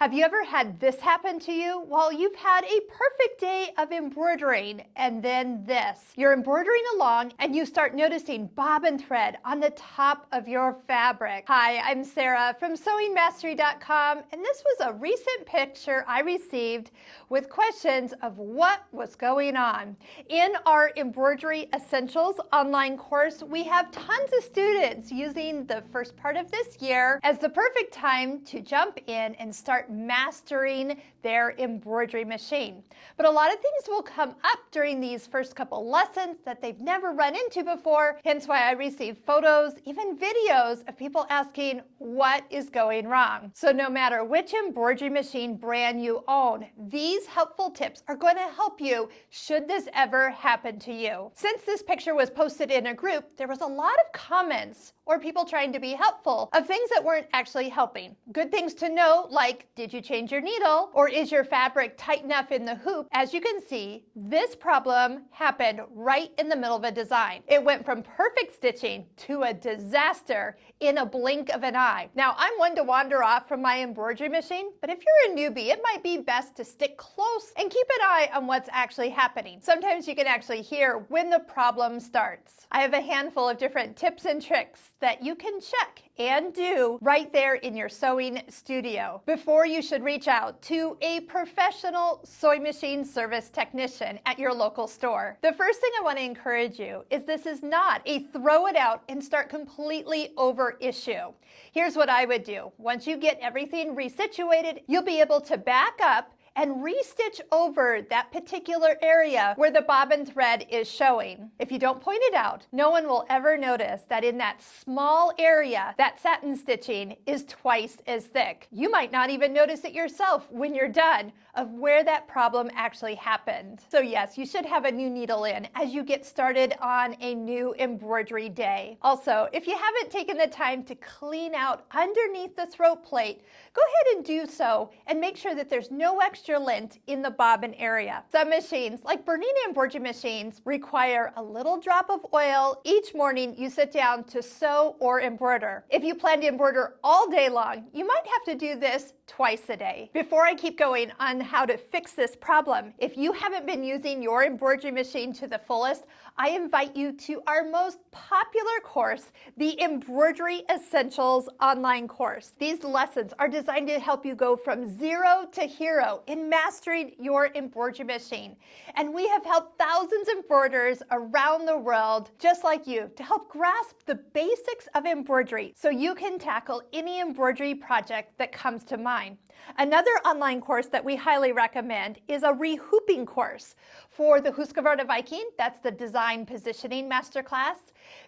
Have you ever had this happen to you? Well, you've had a perfect day of embroidering and then this. You're embroidering along and you start noticing bobbin thread on the top of your fabric. Hi, I'm Sarah from sewingmastery.com, and this was a recent picture I received with questions of what was going on. In our Embroidery Essentials online course, we have tons of students using the first part of this year as the perfect time to jump in and start mastering their embroidery machine. But a lot of things will come up during these first couple lessons that they've never run into before, hence why I receive photos, even videos of people asking what is going wrong. So no matter which embroidery machine brand you own, these helpful tips are going to help you should this ever happen to you. Since this picture was posted in a group, there was a lot of comments or people trying to be helpful of things that weren't actually helping. Good things to know, like, did you change your needle? Or is your fabric tight enough in the hoop? As you can see, this problem happened right in the middle of a design. It went from perfect stitching to a disaster in a blink of an eye. Now, I'm one to wander off from my embroidery machine, but if you're a newbie, it might be best to stick close and keep an eye on what's actually happening. Sometimes you can actually hear when the problem starts. I have a handful of different tips and tricks that you can check and do right there in your sewing studio before you should reach out to a professional sewing machine service technician at your local store. The first thing I want to encourage you is this is not a throw it out and start completely over issue. Here's what I would do. Once you get everything resituated, you'll be able to back up and restitch over that particular area where the bobbin thread is showing. If you don't point it out, no one will ever notice that in that small area, that satin stitching is twice as thick. You might not even notice it yourself when you're done of where that problem actually happened. So yes, you should have a new needle in as you get started on a new embroidery day. Also, if you haven't taken the time to clean out underneath the throat plate, go ahead and do so and make sure that there's no extra lint in the bobbin area. Some machines, like Bernina embroidery machines, require a little drop of oil each morning you sit down to sew or embroider. If you plan to embroider all day long, you might have to do this twice a day. Before I keep going on how to fix this problem, if you haven't been using your embroidery machine to the fullest, I invite you to our most popular course, the Embroidery Essentials online course. These lessons are designed to help you go from zero to hero in mastering your embroidery machine. And we have helped thousands of embroiderers around the world, just like you, to help grasp the basics of embroidery so you can tackle any embroidery project that comes to mind. Another online course that we highly recommend is a rehooping course. For the Husqvarna Viking, that's the Design Positioning Masterclass.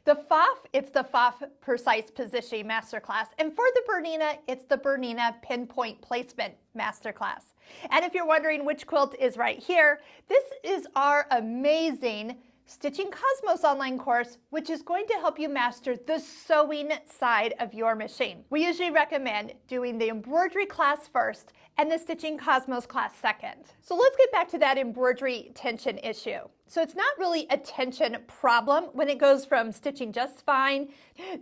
The FOF, it's the FOF Precise Positioning Masterclass. And for the Bernina, it's the Bernina Pinpoint Placement Masterclass. And if you're wondering which quilt is right here, this is our amazing Stitching Cosmos online course, which is going to help you master the sewing side of your machine. We usually recommend doing the embroidery class first and the Stitching Cosmos class second. So let's get back to that embroidery tension issue. So it's not really a tension problem when it goes from stitching just fine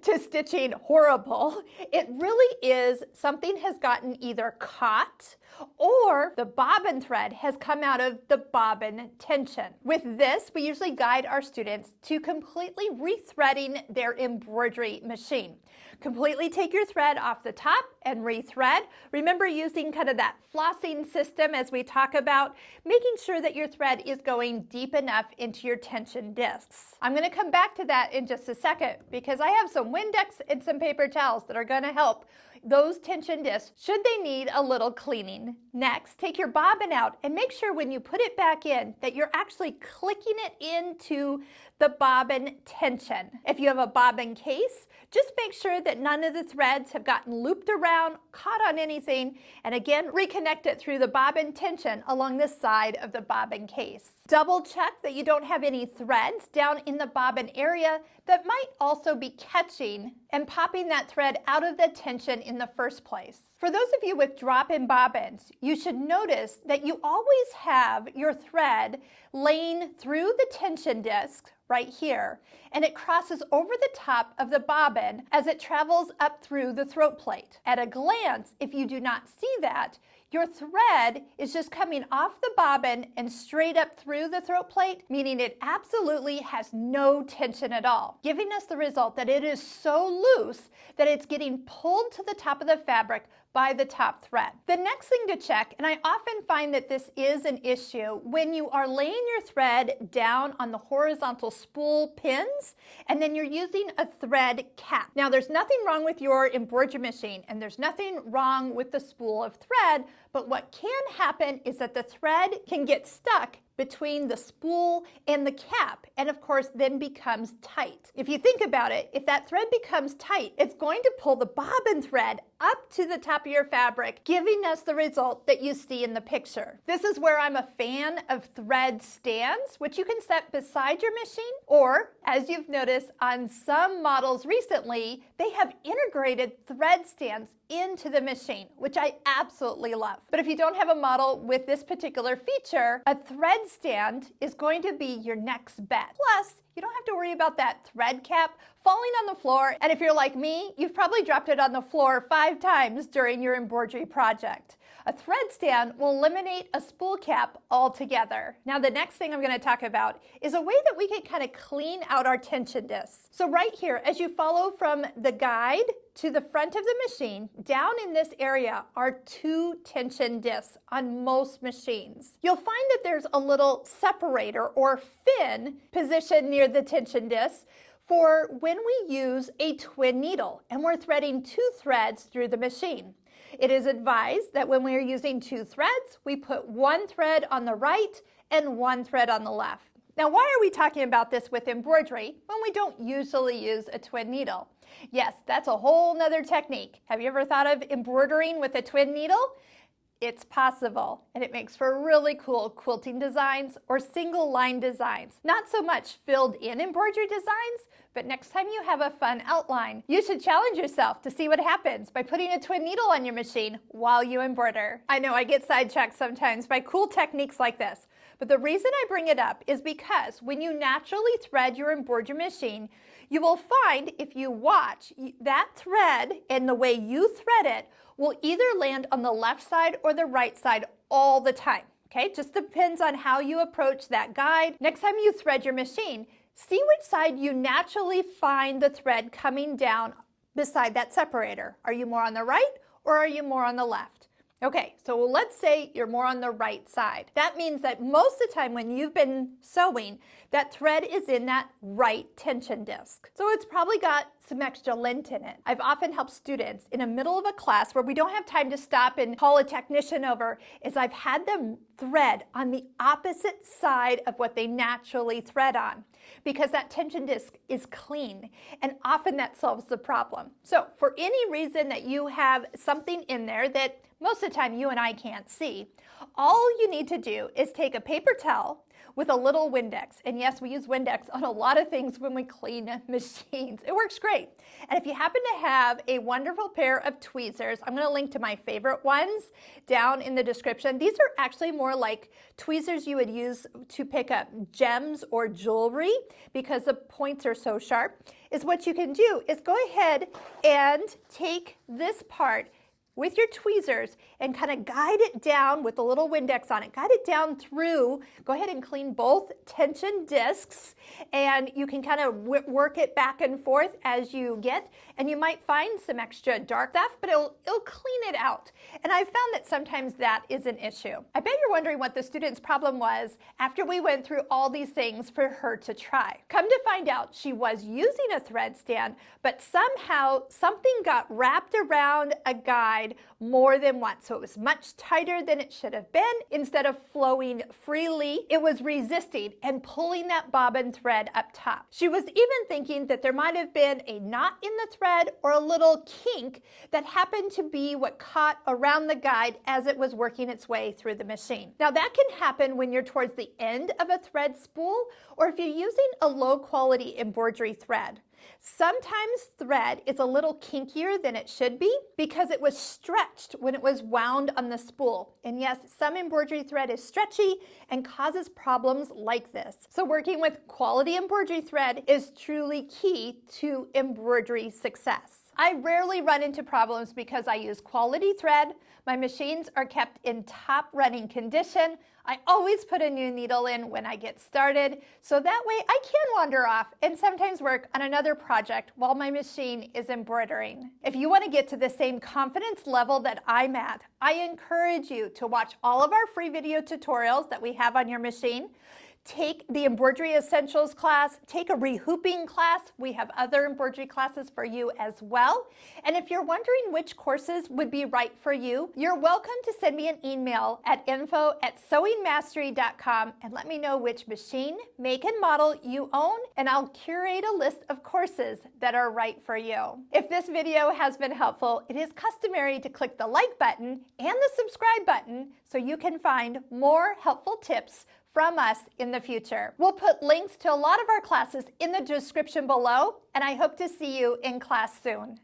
to stitching horrible. It really is something has gotten either caught or the bobbin thread has come out of the bobbin tension. With this, we usually guide our students to completely rethreading their embroidery machine. Completely take your thread off the top and rethread. Remember using kind of that flossing system as we talk about, making sure that your thread is going deep enough into your tension discs. I'm going to come back to that in just a second because I have some Windex and some paper towels that are going to help those tension discs should they need a little cleaning. Next, take your bobbin out and make sure when you put it back in that you're actually clicking it into the bobbin tension. If you have a bobbin case, just make sure that none of the threads have gotten looped around, caught on anything, and again, reconnect it through the bobbin tension along the side of the bobbin case. Double check that you don't have any threads down in the bobbin area that might also be catching and popping that thread out of the tension in the first place. For those of you with drop-in bobbins, you should notice that you always have your thread laying through the tension disc right here, and it crosses over the top of the bobbin as it travels up through the throat plate. At a glance, if you do not see that, Your thread is just coming off the bobbin and straight up through the throat plate, meaning it absolutely has no tension at all, giving us the result that it is so loose that it's getting pulled to the top of the fabric by the top thread. The next thing to check, and I often find that this is an issue, when you are laying your thread down on the horizontal spool pins and then you're using a thread cap. Now there's nothing wrong with your embroidery machine and there's nothing wrong with the spool of thread, but what can happen is that the thread can get stuck between the spool and the cap, and of course then becomes tight. If you think about it, if that thread becomes tight, it's going to pull the bobbin thread up to the top of your fabric, giving us the result that you see in the picture. This is where I'm a fan of thread stands, which you can set beside your machine, or as you've noticed on some models recently, they have integrated thread stands into the machine, which I absolutely love. But if you don't have a model with this particular feature, a thread stand is going to be your next bet. Plus, you don't have to worry about that thread cap falling on the floor, and if you're like me, you've probably dropped it on the floor 5 times during your embroidery project. A thread stand will eliminate a spool cap altogether. Now the next thing I'm going to talk about is a way that we can kind of clean out our tension discs. So right here, as you follow from the guide to the front of the machine, down in this area are 2 tension discs on most machines. You'll find that there's a little separator or fin positioned near the tension disc for when we use a twin needle and we're threading 2 threads through the machine. It is advised that when we are using 2 threads, we put 1 thread on the right and 1 thread on the left. Now, why are we talking about this with embroidery when we don't usually use a twin needle? Yes, that's a whole nother technique. Have you ever thought of embroidering with a twin needle? It's possible, and it makes for really cool quilting designs or single line designs. Not so much filled in embroidery designs, but next time you have a fun outline, you should challenge yourself to see what happens by putting a twin needle on your machine while you embroider. I know I get sidetracked sometimes by cool techniques like this, but the reason I bring it up is because when you naturally thread your embroidery machine, you will find if you watch that thread and the way you thread it will either land on the left side or the right side all the time. Okay, just depends on how you approach that guide. Next time you thread your machine, see which side you naturally find the thread coming down beside that separator. Are you more on the right or are you more on the left? Okay, so let's say you're more on the right side. That means that most of the time when you've been sewing, that thread is in that right tension disc. So it's probably got some extra lint in it. I've often helped students in the middle of a class where we don't have time to stop and call a technician over, is I've had them thread on the opposite side of what they naturally thread on, because that tension disc is clean, and often that solves the problem. So for any reason that you have something in there that most of the time you and I can't see, all you need to do is take a paper towel with a little Windex. And yes, we use Windex on a lot of things when we clean machines. It works great. And if you happen to have a wonderful pair of tweezers, I'm going to link to my favorite ones down in the description. These are actually more like tweezers you would use to pick up gems or jewelry because the points are so sharp. Is what you can do is go ahead and take this part with your tweezers and kind of guide it down with a little Windex on it. Guide it down through. Go ahead and clean both tension discs, and you can kind of work it back and forth as you get, and you might find some extra dark stuff, but it'll clean it out. And I've found that sometimes that is an issue. I bet you're wondering what the student's problem was after we went through all these things for her to try. Come to find out, she was using a thread stand, but somehow something got wrapped around a guide more than once. So it was much tighter than it should have been. Instead of flowing freely, it was resisting and pulling that bobbin thread up top. She was even thinking that there might have been a knot in the thread or a little kink that happened to be what caught around the guide as it was working its way through the machine. Now that can happen when you're towards the end of a thread spool or if you're using a low quality embroidery thread. Sometimes thread is a little kinkier than it should be because it was stretched when it was wound on the spool. And yes, some embroidery thread is stretchy and causes problems like this. So working with quality embroidery thread is truly key to embroidery success. I rarely run into problems because I use quality thread. My machines are kept in top running condition. I always put a new needle in when I get started, so that way I can wander off and sometimes work on another project while my machine is embroidering. If you want to get to the same confidence level that I'm at, I encourage you to watch all of our free video tutorials that we have on your machine. Take the Embroidery Essentials class, take a rehooping class. We have other embroidery classes for you as well. And if you're wondering which courses would be right for you, you're welcome to send me an email at info@sewingmastery.com and let me know which machine, make, and model you own, and I'll curate a list of courses that are right for you. If this video has been helpful, it is customary to click the like button and the subscribe button so you can find more helpful tips from us in the future. We'll put links to a lot of our classes in the description below, and I hope to see you in class soon.